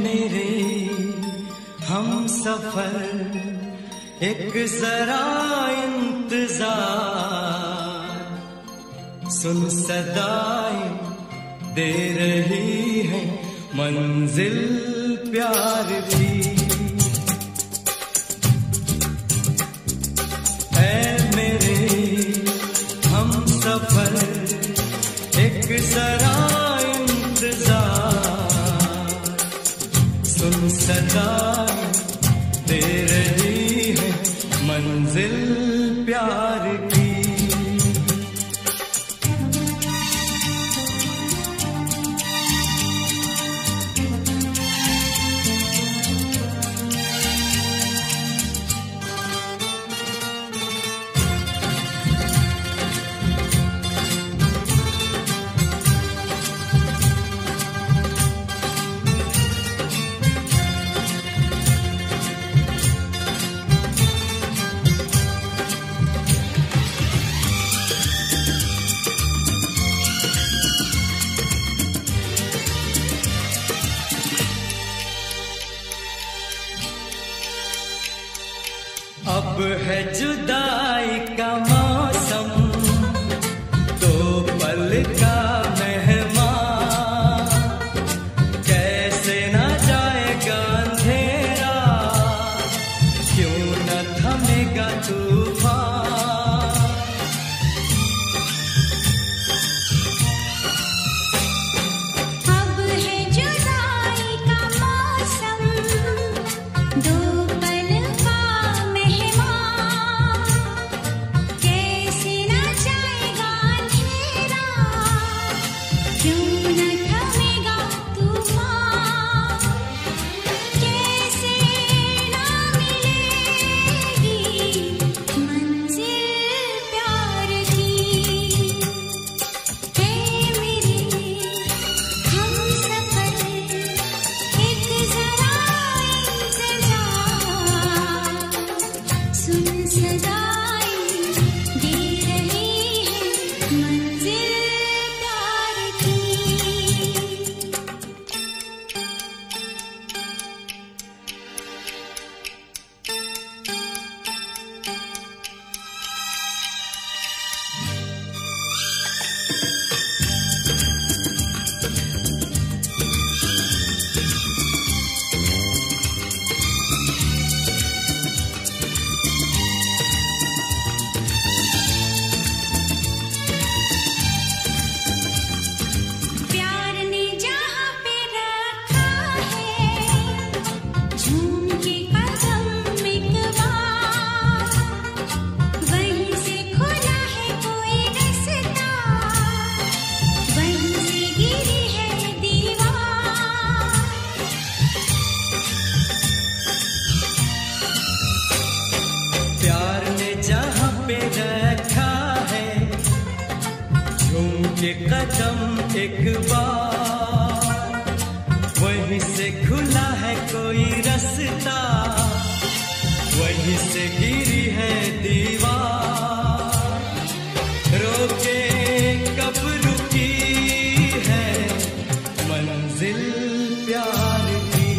मेरे हम सफर एक जरा इंतजार, सुन सदाएं दे रही है मंजिल प्यार की। ऐ मेरे हम सफर एक जरा इंतजार, सुन सदाएं दे रही है मंजिल प्यार की। अब है जुदाई का मौसम, दो पल का मेहमान, कैसे ना जाएगा अंधेरा, क्यों न थमेगा तूफान। अब है जुदाई का मौसम, दो कदम एक बार, वहीं से खुला है कोई रास्ता, वहीं से गिरी है दीवार, रोके कब रुकी है मंजिल प्यार की।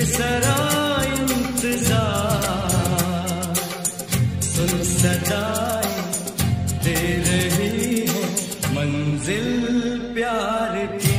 जरा इंतजार, सुन सदाएं दे रही है मंजिल प्यार की।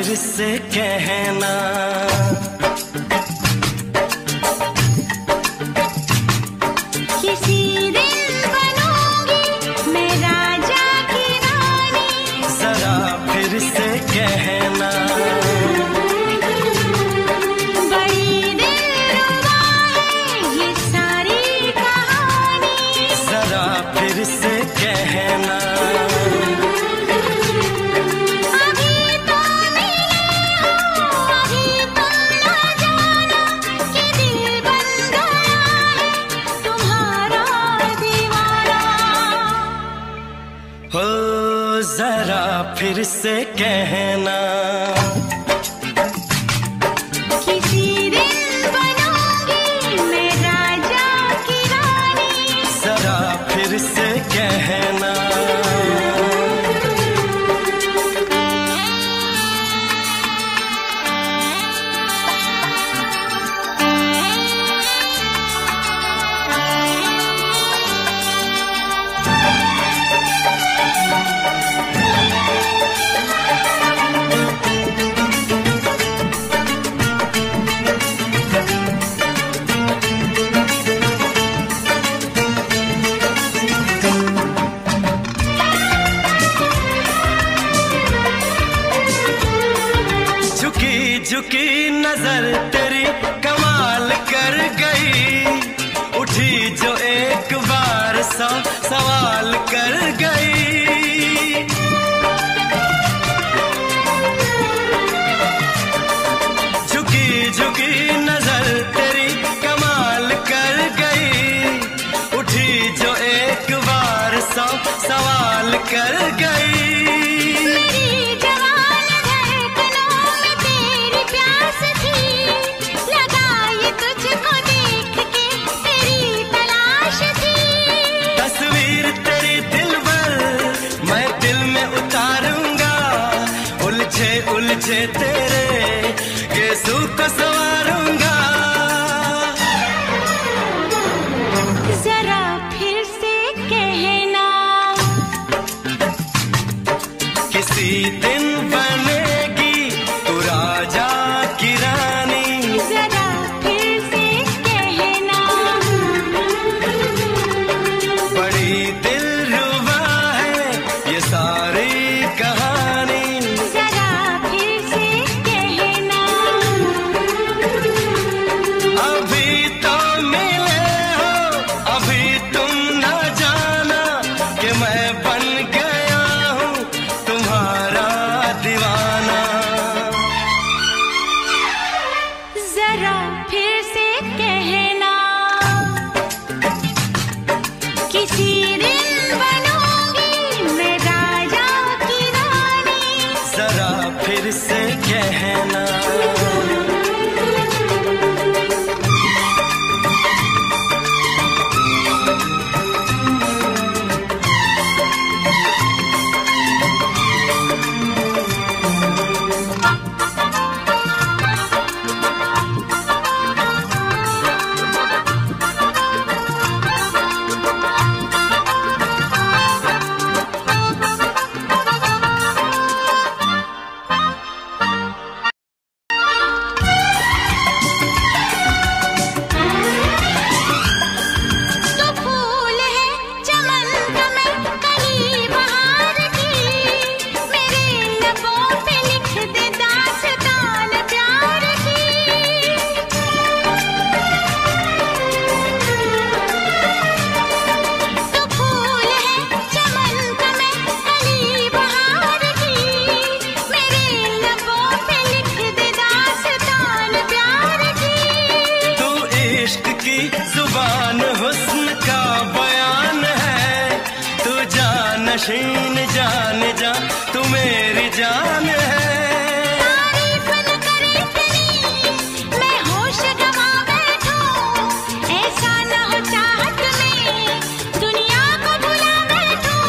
फिर से कहना। किसी दिन बनूंगी मैं राजा की रानी, जरा फिर से कहना। बड़ी दिलरुबा है ये सारी कहानी, जरा फिर से कहना। हो जरा फिर से कहना। किसी दिन बनूंगी मैं राजा की रानी, जरा फिर से कहना। झुकी नजर तेरी कमाल कर गई, उठी जो एक बार सौ सवाल कर गई। झुकी झुकी नजर तेरी कमाल कर गई, उठी जो एक बार सौ सवाल कर गई। उलझे तेरे गेसू को संवारूंगा। जरा फिर से कहना। किसी दिन बनेगी तू राजा की रानी, जरा फिर से कहना। बड़ी दिलरुबा है ये सारी कहानी, फिर से कहना। जुबान हुस्न का बयान है, तू जानशीन जान जा तू मेरी जान है। तारीफ न करे तेरी मैं होश गवा बैठूं, ऐसा न हो चाहत में दुनिया को भुला बैठूं।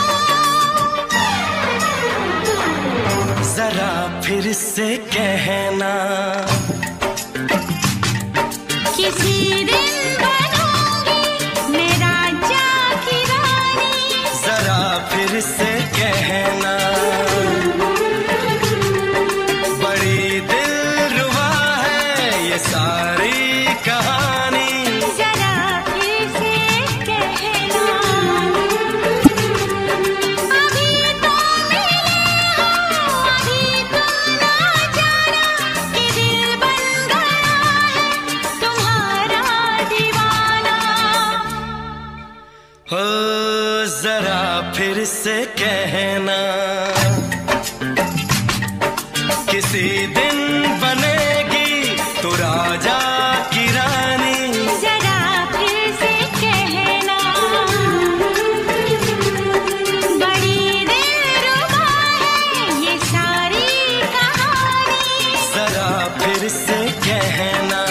जरा फिर से कहना। किसी दिन बनूंगी मैं राजा की रानी, जरा फिर से कहना। बड़ी हो जरा फिर से कहना, किसी दिन बनेगी तू राजा की रानी। जरा फिर से कहना, बड़ी दिलरुबा है ये सारी कहानी। जरा फिर से कहना,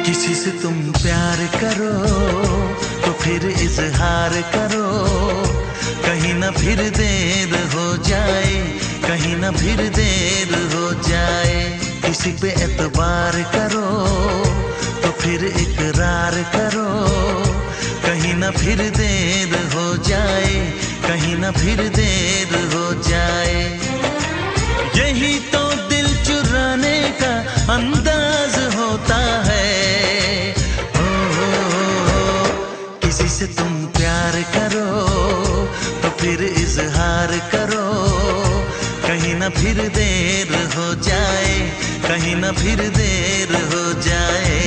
किसी से तुम प्यार करो तो फिर इजहार करो, कहीं ना फिर देर हो जाए, कहीं ना फिर देर हो जाए। किसी पे एतबार करो तो फिर इकरार करो, कहीं ना फिर देर हो जाए, कहीं ना फिर देर हो जाए। यही तो दिल चुराने का अंदाज होता है। किसी से तुम प्यार करो तो फिर इजहार करो, कहीं ना फिर देर हो जाए, कहीं ना फिर देर हो जाए।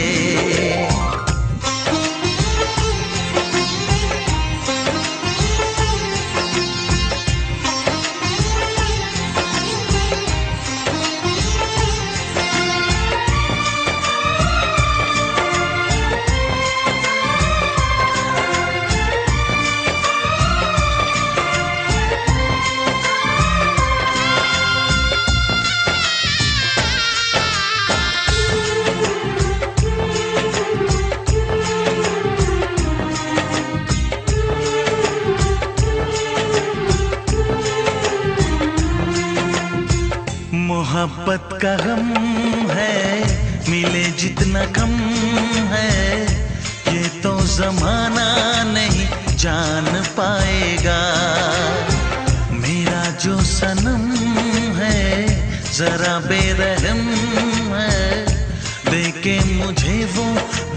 मोहब्बत का गम है, मिले जितना कम है, ये तो जमाना नहीं जान पाएगा। मेरा जो सनम है जरा बेरहम है, देखे मुझे वो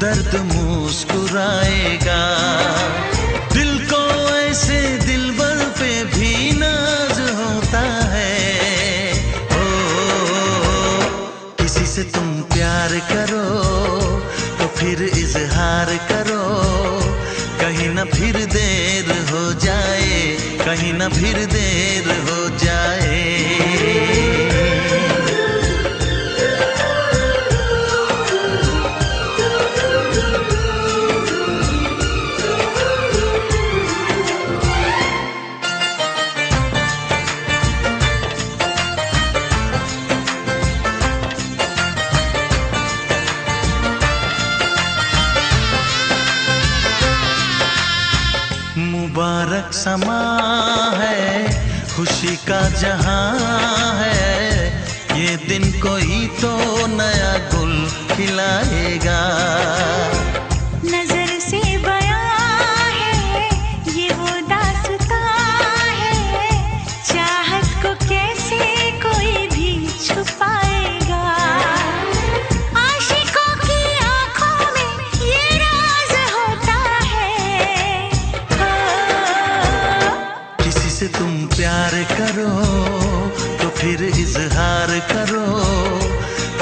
दर्द मुस्कुराएगा। दिल को ऐसे दिलबर पे भी नाज होता है। किसी से तुम प्यार करो तो फिर इजहार करो, कहीं ना फिर देर हो जाए, कहीं ना फिर देर हो जाए। मुबारक समा है, खुशी का जहां है, ये दिन कोई तो नया गुल खिलाएगा। नजर से बयां है ये वो दास्तां है, चाहत को कैसे कोई भी छुपाएगा। आशिकों की आंखों में ये राज होता है। किसी से तुम प्यार करो तो फिर इजहार करो,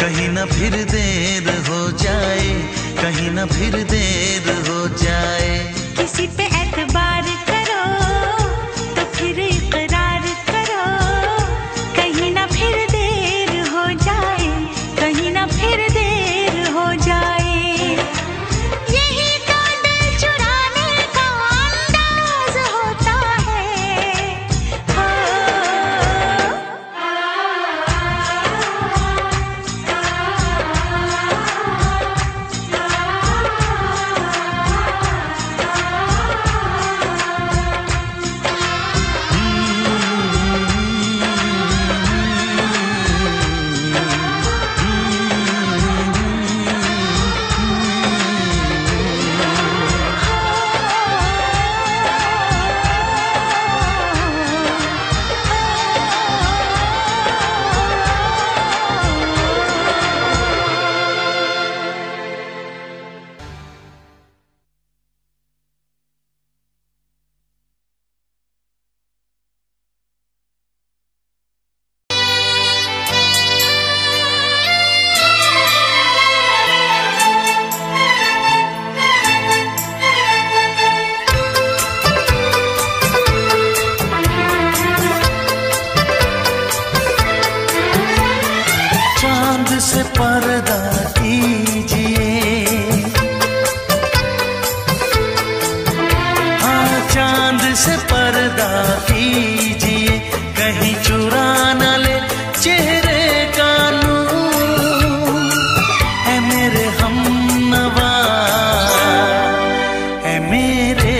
कहीं ना फिर देर हो जाए, कहीं ना फिर देर हो जाए। किसी पे एतबार करो पर्दा कीजिए, हाँ चांद से पर्दा कीजिए, कहीं चुरा न ले चेहरे का नूर। है मेरे हमनवा, है मेरे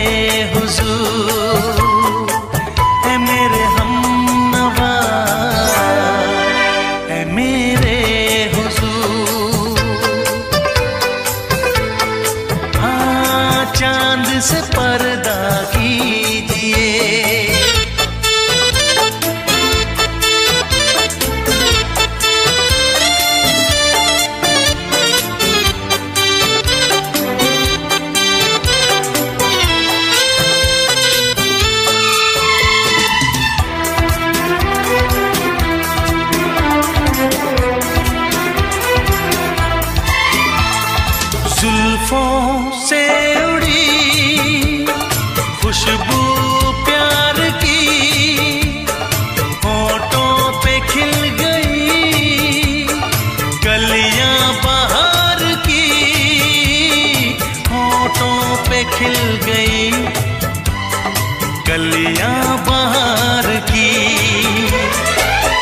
हुजूर, है मेरे हमनवा, है मेरे हुजूर। हाँ चांद से पर्दा कीजिए। जुल्फों से उड़ी खुशबू प्यार की, होठों पे खिल गई कलियां बहार की, होठों पे खिल गई कलियां बहार की।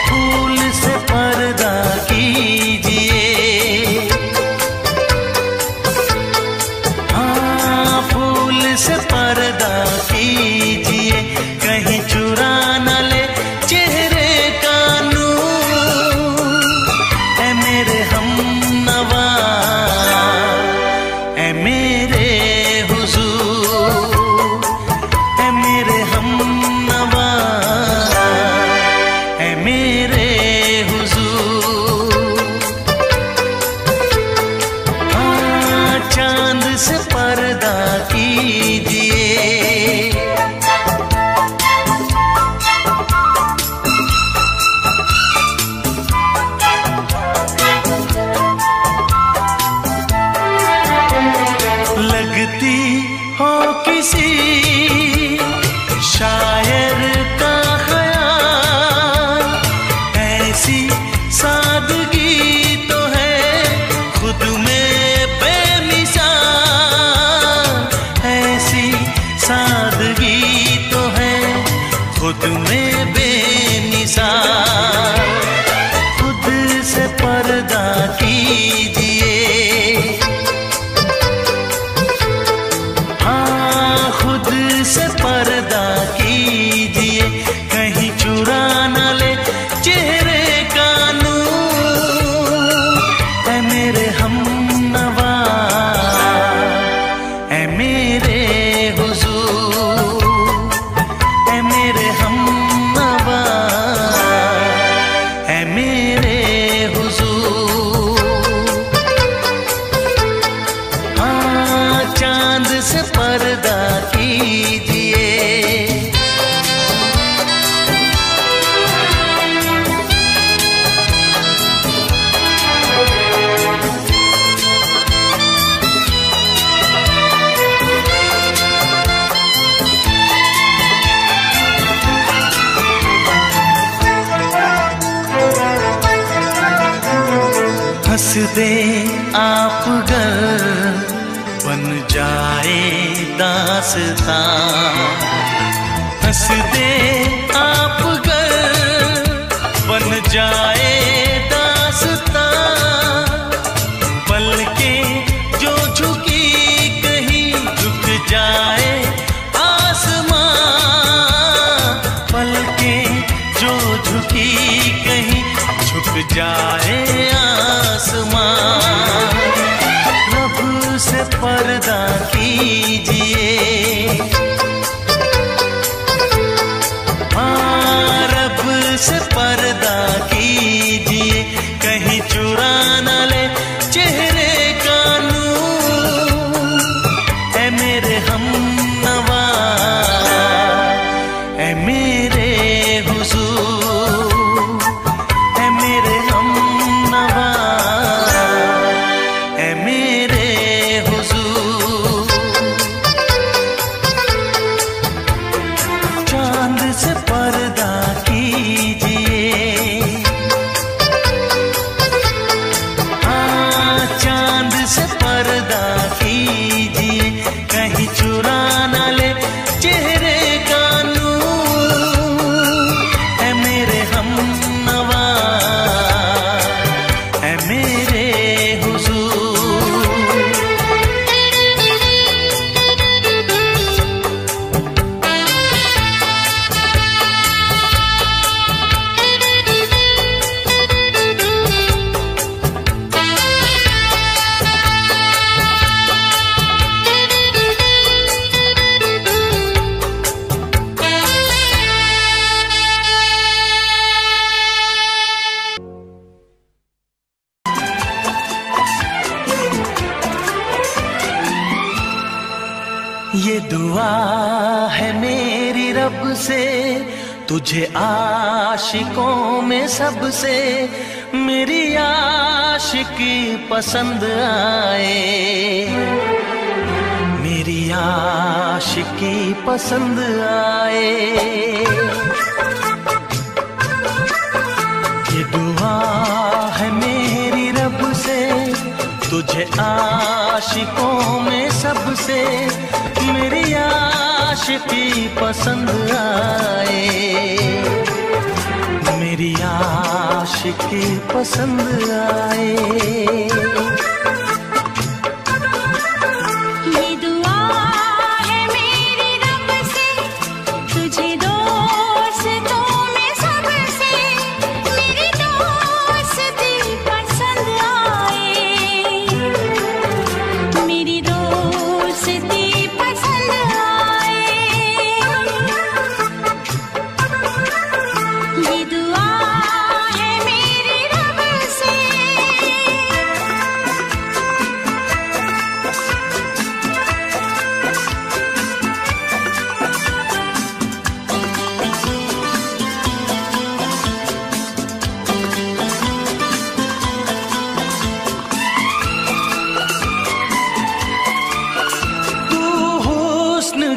फूल से पर्दा कीजिए, से पर्दा कीजिए, कहीं चुरा न ले चेहरे का नूर। है मेरे हमनवा, है मेरे हुजूर, है मेरे हमनवा, है मेरे हुजूर। हाँ चांद से पर्दा कीजिए। लगती हो किसी शायर का ख्याल, ऐसी सादगी तो है खुद में बेमिसाल, ऐसी सादगी तो है खुद में बेमिसाल। खुद से पर्दा कीजिए, हाँ खुद से पर्दा कीजिए, कहीं चुरा न ले चेहरे का नूर। है मेरे हमनवा, है मेरे हुजूर, है मेरे हमनवा, है मेरे हुजूर। हाँ चांद से पर्दा कीजिए। हंस दे आप गर बन जाए दास्तां, हंस दे आप गर बन जाए दास्तां। पलकें जो झुकी कहीं झुक जाए आसमां, पलकें जो झुकी कहीं झुक जाए आसमां। रब से पर्दा कीजिए, हाँ रब से पर्दा कीजिए, कहीं चुरा न ले चेहरे का नूर। है मेरे हमनवा, है मेरे हुजूर, है मेरे हमनवा, है मेरे हुजूर। चांद से पर्दा कीजिए, से, तुझे आशिकों में सबसे मेरी आशिकी पसंद आए, मेरी आशिकी पसंद आए। ये दुआ है मेरी रब से, तुझे आशिकों में सबसे मेरी आशिकी पसंद आए, मेरी आशिकी पसंद आए।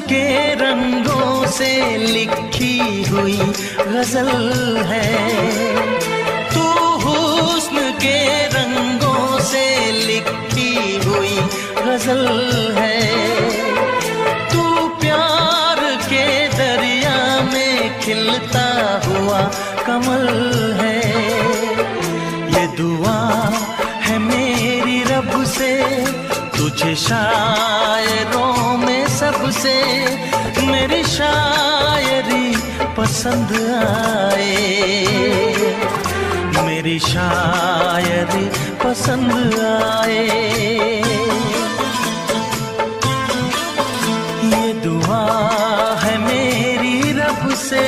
के रंगों से लिखी हुई गजल है, तू हुस्न के रंगों से लिखी हुई गजल है, तू प्यार के दरिया में खिलता हुआ कमल है। ये दुआ है मेरी रब से, तुझे शायरों में सबसे मेरी शायरी पसंद आए, मेरी शायरी पसंद आए। ये दुआ है मेरी रब से।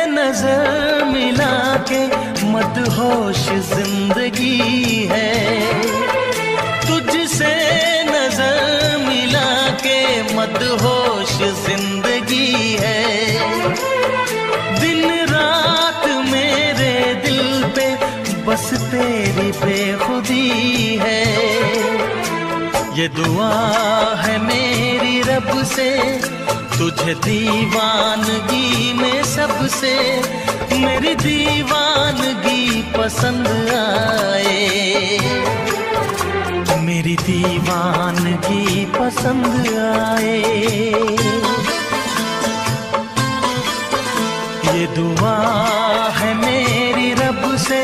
नजर मिला के मदहोश जिंदगी है, तुझसे नजर मिला के मदहोश जिंदगी है। दिन रात मेरे दिल पे बस तेरी बेखुदी है। ये दुआ है मेरी रब से, तुझे दीवानगी में सबसे मेरी दीवानगी पसंद आए, मेरी दीवानगी पसंद आए। ये दुआ है मेरी रब से,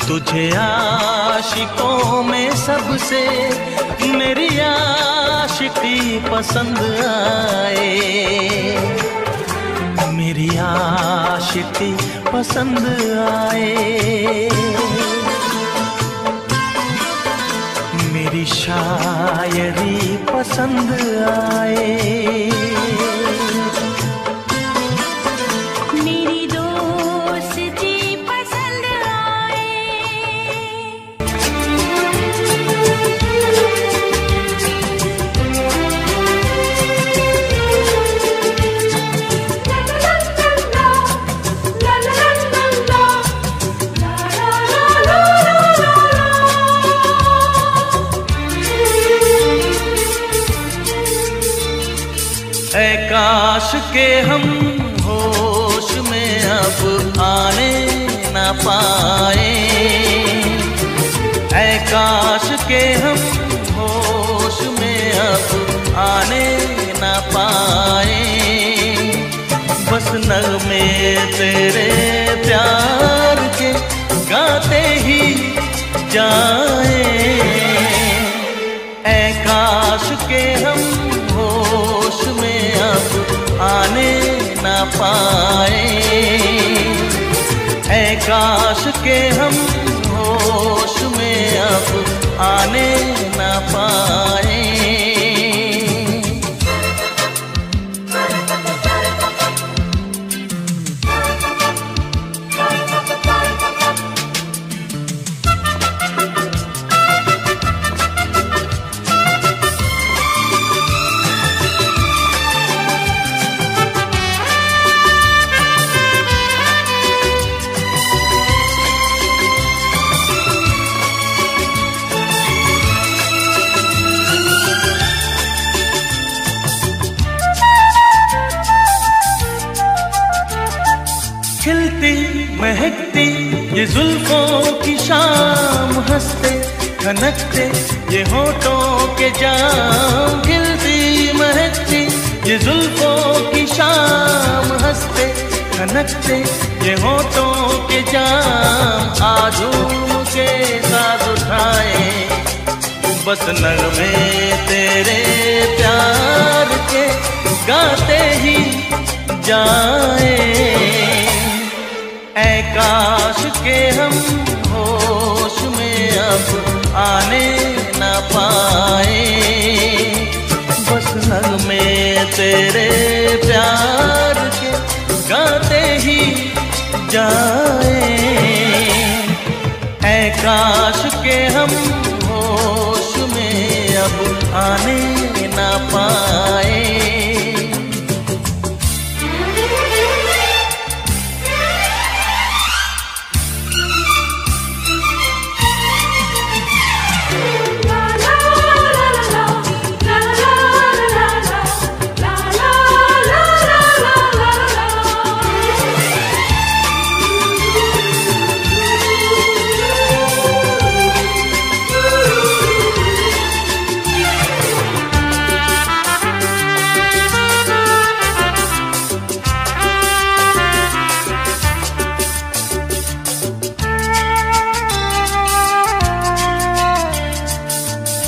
तुझे आशिकों में सबसे मेरी आशिकी पसंद आए, मेरी आशिकी पसंद आए, मेरी शायरी पसंद आए, मेरी दोस्ती पसंद आए। ऐ काश के हम होश में अब आने न पाए, ऐ काश के हम होश में अब आने न पाए, बस नगमे तेरे प्यार के गाते ही जाए, ऐ काश के हम होश में अब आने न पाए, ऐ काश के हम होश में अब आने न पाए। खिलती महकती ये जुल्फों की शाम, हंसते खनकते ये होठों के जाम, खिलती महकती ये जुल्फों की शाम, हंसते खनकते ये होठों के जाम, आजूम के साथ उठाए बस नगमे तेरे प्यार के गाते ही जाए, ऐ काश के हम होश में अब आने न पाए, बस नगमे तेरे प्यार के गाते ही जाए, ऐ काश के हम होश में अब आने न पाए।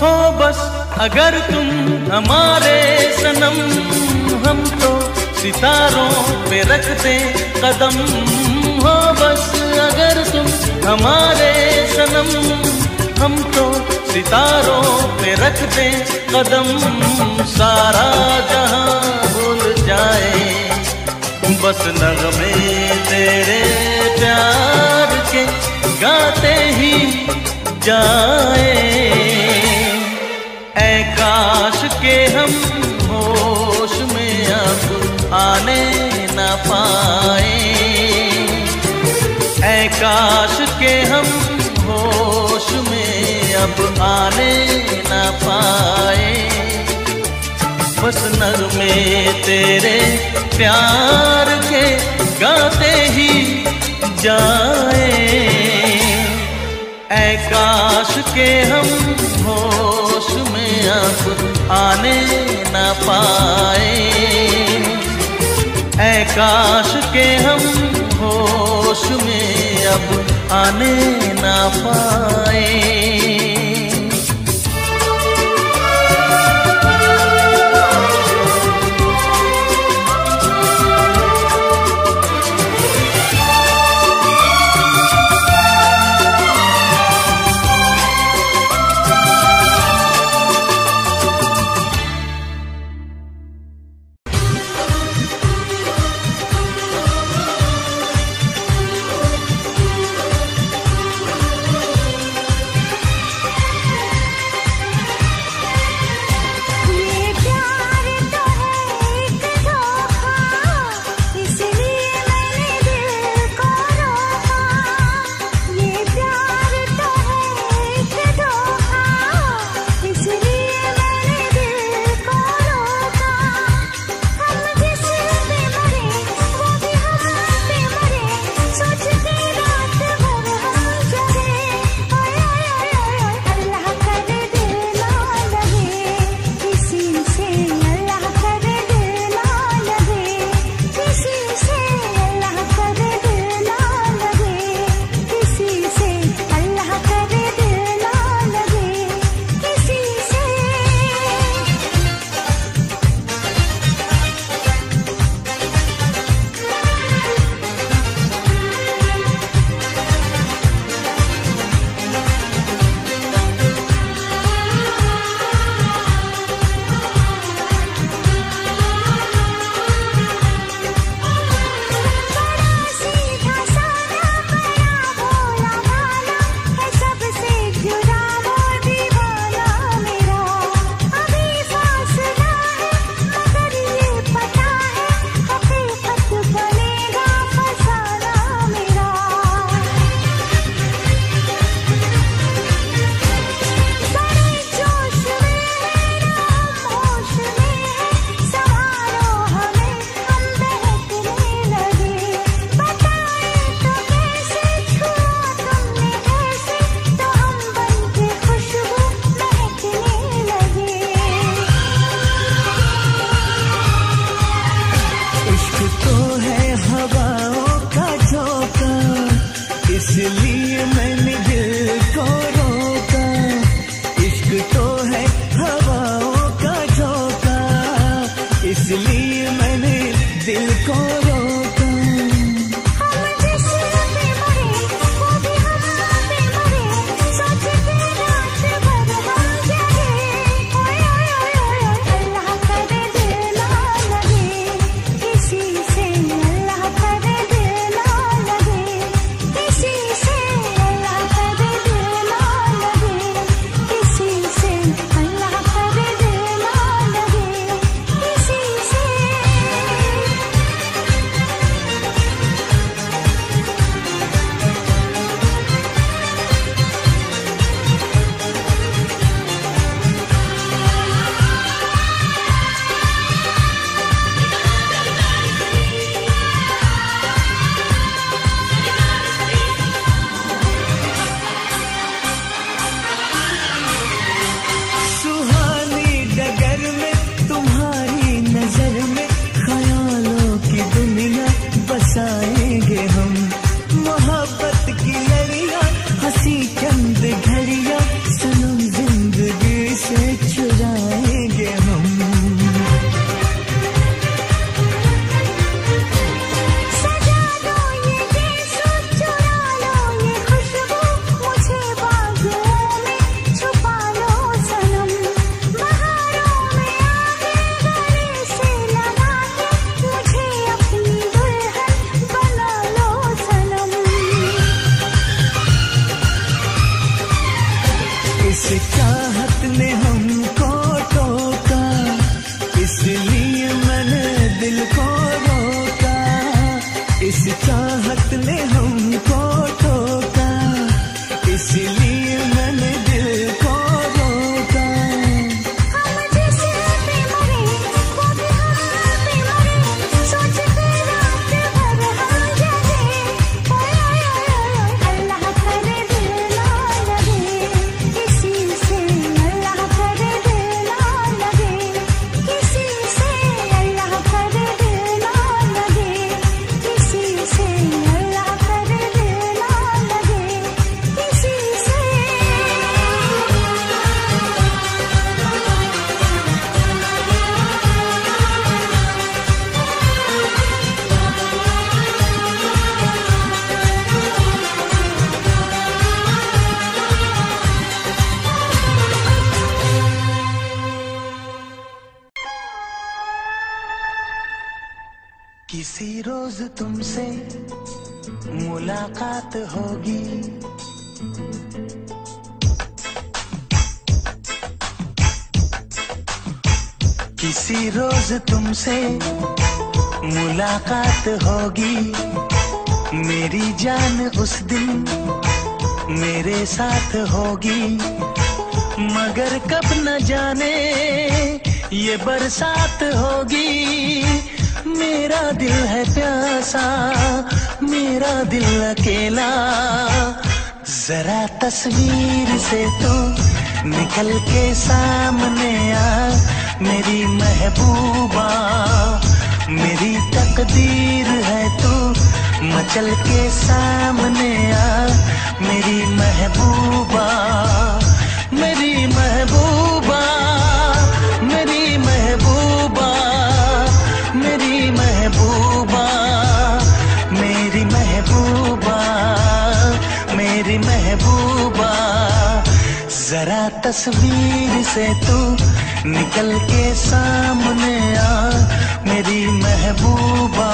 हो बस अगर तुम हमारे सनम, हम तो सितारों पे रखते कदम, हो बस अगर तुम हमारे सनम, हम तो सितारों पे रखते कदम, सारा जहां भूल जाए बस नगमे तेरे प्यार के गाते ही जाए, ऐ काश के हम होश में अब आने न पाए, ऐ काश के हम होश में अब आने न पाए, बस नगमे तेरे प्यार के गाते ही जाए, ऐ काश के हम होश में अब आने न पाए, ऐ काश के हम होश में अब आने ना पाए। किसी रोज तुमसे मुलाकात होगी, किसी रोज तुमसे मुलाकात होगी। मेरी जान उस दिन मेरे साथ होगी, मगर कब न जाने ये बरसात होगी। मेरा दिल है प्यासा, मेरा दिल अकेला, जरा तस्वीर से तू निकल के सामने आ मेरी महबूबा। मेरी तकदीर है तू मचल के सामने आ मेरी महबूबा। मेरी महबूबा, मेरी महबूबा, मेरी महबूबा, मेरी महबूबा, मेरी महबूबा। जरा तस्वीर से तू निकल के सामने आ मेरी महबूबा।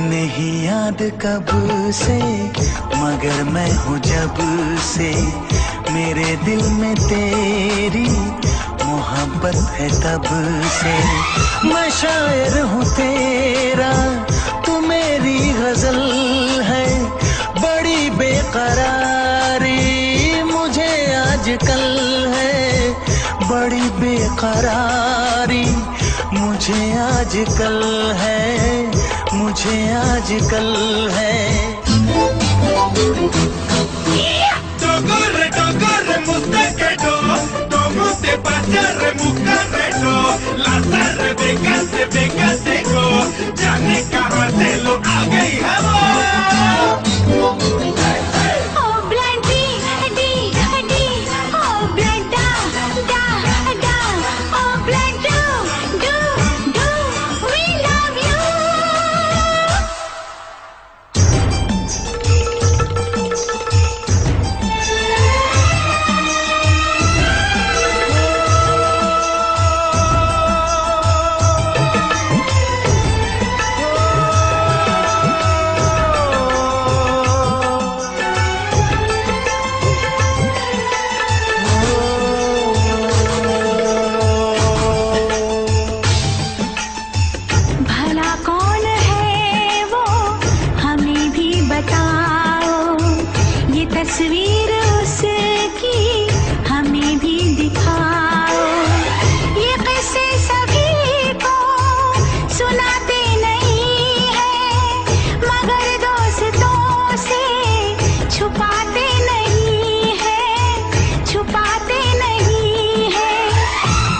नहीं याद कब से मगर मैं हूँ जब से, मेरे दिल में तेरी मोहब्बत है तब से। मैं शायर हूँ तेरा, तू मेरी गजल है। बड़ी बेकरारी मुझे आजकल है, बड़ी बेकरारी मुझे आजकल है, मुझे आजकल है। Corre, mustaquero, como te pasa, remucarrero, las arrebecas de becateco, ya me carratelo, haga y jabón. Oh blood D D D, oh blood da da da, oh blood do we love you. भला कौन है वो हमें भी बताओ, ये तस्वीर उसकी हमें भी दिखाओ। ये किस्से सभी को सुनाते नहीं है, मगर दोस्तों से छुपाते नहीं है, छुपाते नहीं है।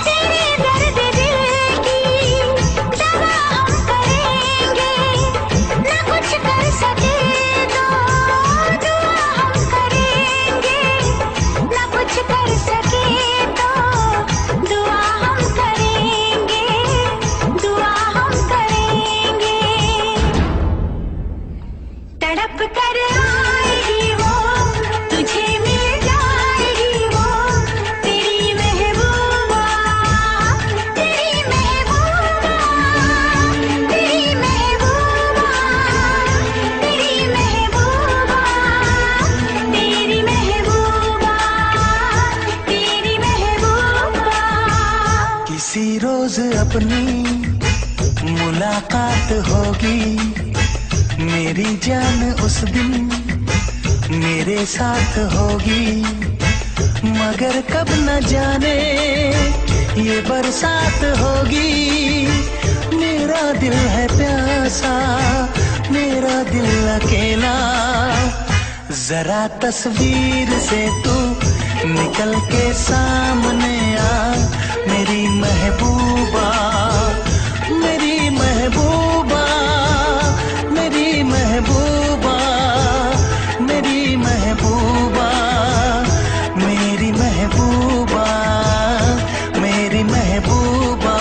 तेरे दर्द दिल की दवा हम करेंगे, न कुछ कर सके तो दुआ हम करेंगे, न कुछ कर सके तो दुआ हम करेंगे, दुआ हम करेंगे। तड़प कर आएगी वो, तुझे मिल जाएगी वो, तेरी महबूबा, तेरी महबूबा, तेरी महबूबा, तेरी महबूबा, तेरी महबूबा, तेरी महबूबा। किसी रोज अपनी मुलाकात होगी, मेरी जान उस दिन मेरे साथ होगी, मगर कब न जाने ये बरसात होगी। मेरा दिल है प्यासा, मेरा दिल अकेला। जरा तस्वीर से तू निकल के सामने आ, मेरी महबूबा, मेरी महबूबा, मेरी महबूबा, मेरी महबूबा, मेरी महबूबा, मेरी महबूबा।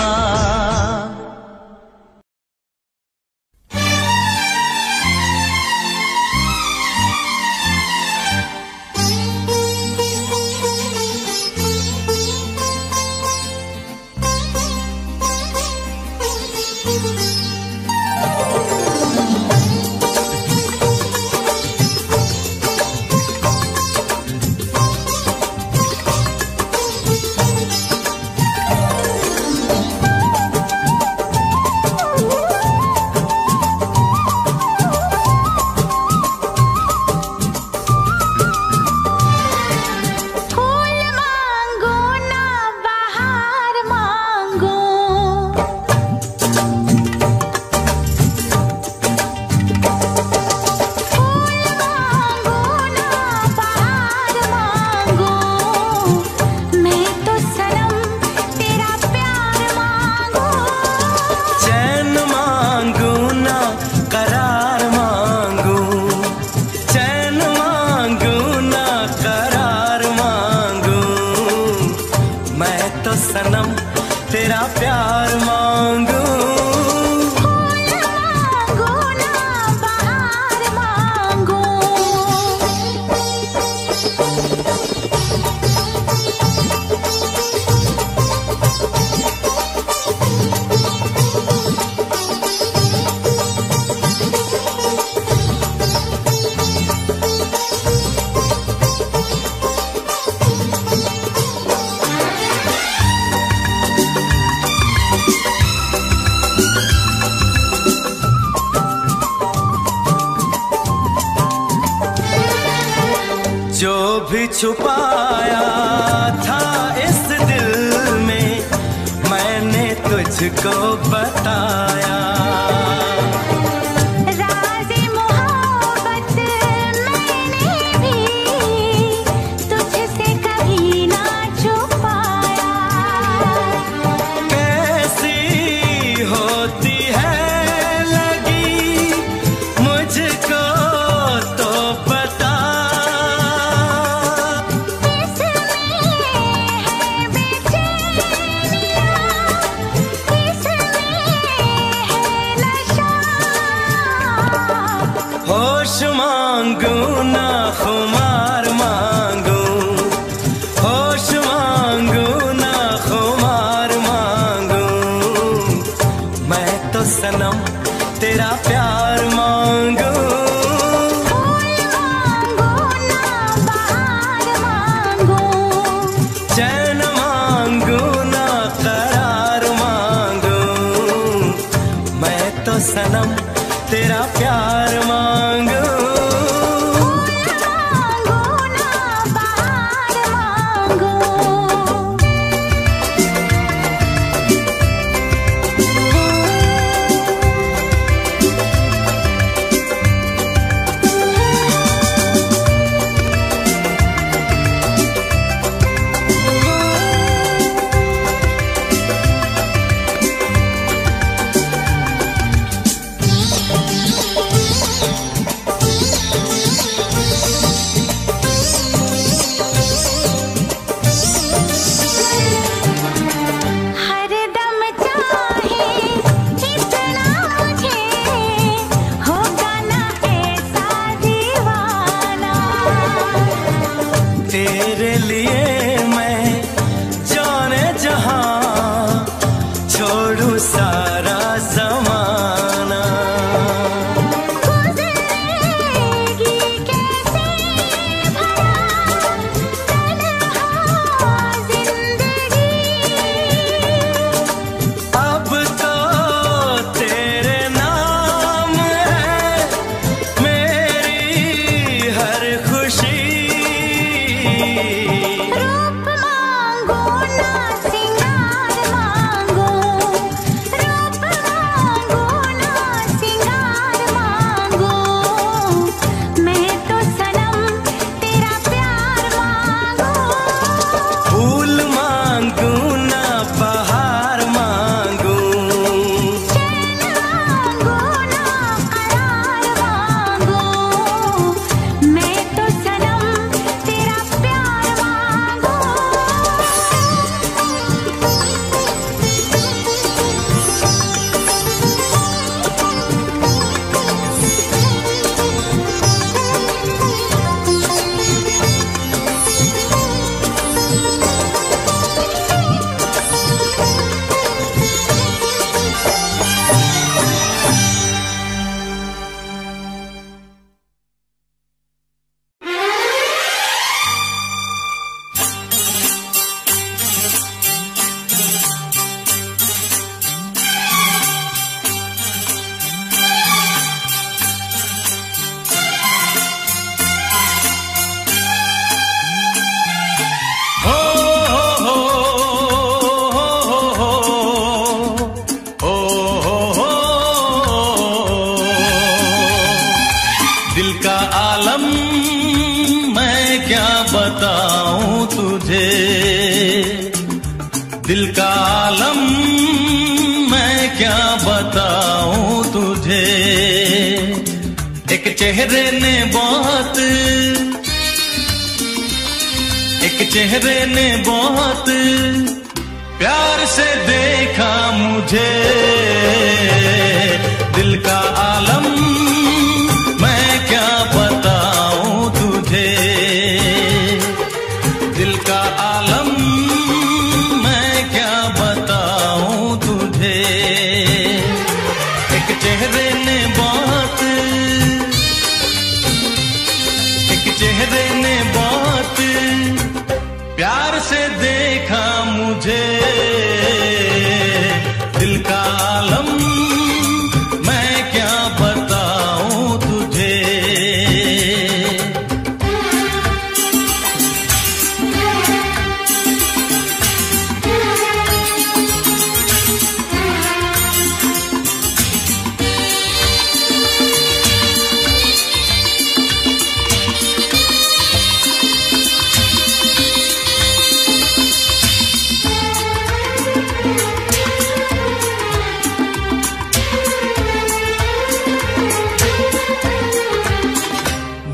सनम तेरा प्यार मांगू। मांगो ना बहार मांगो। जो भी छुपाया था इस दिल में मैंने तुझको बताया। राज़े मोहब्बत मैंने भी तुझसे कभी ना छुपाया। कैसी होती है लगी मुझको तो बता। होश मांगू ना खुमार मांगू, होश मांगू ना खुमार मांगू। मैं तो सनम तेरा प्यार मांगू। मांगो ना बहार मांगो। चैन मांगू ना करार मांगू। मैं तो सनम तेरा प्यार मांगू। मांगो ना बहार मांगो। हरदम चाहे इतना मुझे होगा ना ऐसा दीवाना। तेरे लिए मैं जाने जहां छोड़ू सारा जमाना। गुज़रेगी कैसे भला तन्हा जिंदगी। अब तो तेरे नाम है मेरी हर खुशी। रूप मांगो ना सिंगार तुझे। दिल का आलम मैं क्या बताऊं तुझे। एक चेहरे ने बहुत प्यार से देखा मुझे। दिल का आलम मैं क्या बताऊं तुझे। दिल का आलम मैं क्या बताऊं तुझे। एक चेहरे ने बहुत प्यार से देखा मुझे। दिल का आलम मैं क्या बताऊं तुझे।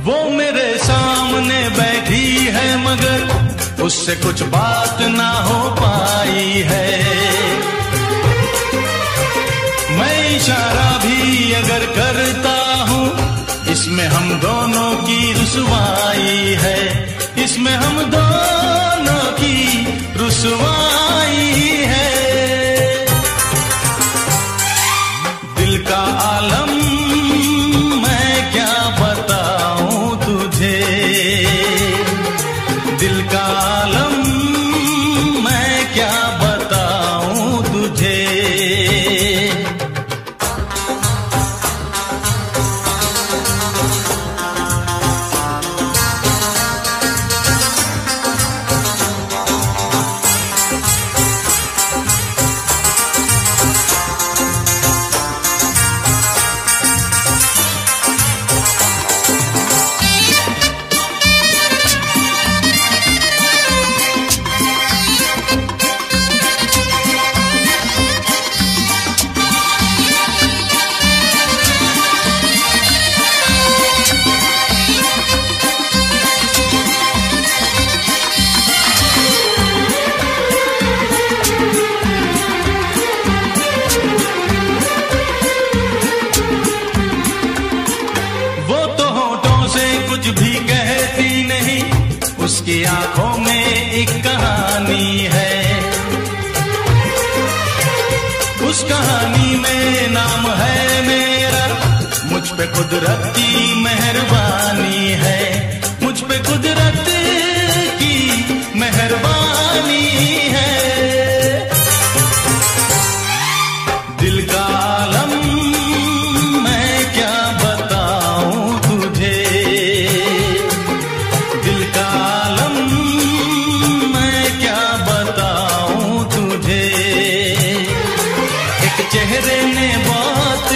वो मेरे सामने बैठी है मगर उससे कुछ बात ना हो पाई है। मैं इशारा भी अगर करता हूँ इसमें हम दोनों की रुसवाई है। इसमें हम दोनों की रुसवाई है। दिल का आलम दिल का आलम मैं क्या बताऊं तुझे। कुछ भी कहती नहीं उसकी आंखों में एक कहानी है। उस कहानी में नाम है मेरा। मुझ पे कुदरत की मेहरबानी है। मुझ पे कुदरत की मेहरबानी है। दिल का आलम मैं क्या बताऊं तुझे। दिल का आलम मैं क्या बताऊं तुझे। एक चेहरे ने बहुत